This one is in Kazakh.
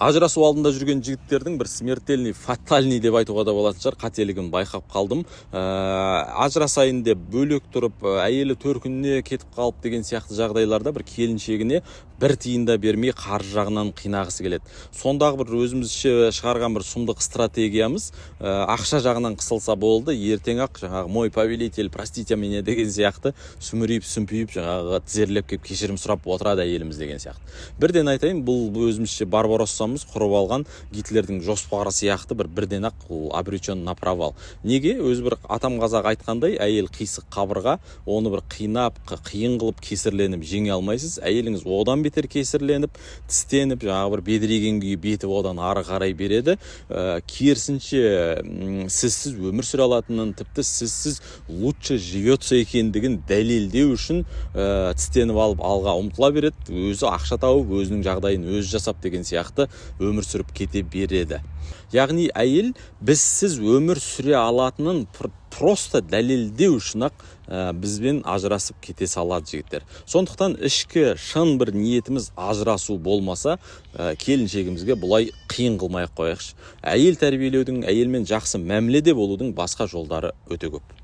Ажырасу алдында жүрген жігіттердің бір смертельный, фатальный деп айтуға да болатын шығар, қателігін байқап қалдым. Ажырасайын деп бөлек тұрып, әйелі төркініне кетіп қалып деген сияқты жағдайларда бір келіншегіне бір тиын да бермей қаржы жағынан қинағысы келеді. Сондағы бір өзімізше шығарған бір сұмдық стратегиямыз, ақша жағынан қысылса болды, ертең-ақ жаңағы мой повелитель, простите меня деген сияқты сүмірейіп, сүмпейіп, жаңағы тізерлеп кеп кешірім сұрап отырады әйеліміз деген сияқты. Бірден айтайын, бұл өзімізше Барбароссамыз құрып алған Гитлердің жоспары сияқты бірден-ақ обречен на провал. Неге? Өзі бір атам қазақ айтқандай, әйел қисық қабырға, оны бір қинап, қиын қылып кесірленіп жеңе алмайсыз. Әйеліңіз одан бетер кесірленіп, тістеніп, жаңағы бір бедіреген күйі беті одан ары қарай береді. Керісінше сізсіз өмір сүре алатынын, тіпті сізсіз лучше живется екендігін дәлелдеу үшін тістеніп алып алға ұмтыла береді. Өзі ақша тауып, өзінің жағдайын өзі жасап деген сияқты өмір сүріп кете береді. Яғни әйел бізсіз өмір сүре алатынын просто дәлелдеу үшін ақ бізбен ажырасып кете салады жігіттер. Сондықтан ішкі шын бір ниетіміз ажырасу болмаса, келіншегімізге бұлай қиын қылмай қояйықшы. Әйел тәрбиелеудің, әйелмен жақсы мәміледе болудың басқа жолдары өте көп.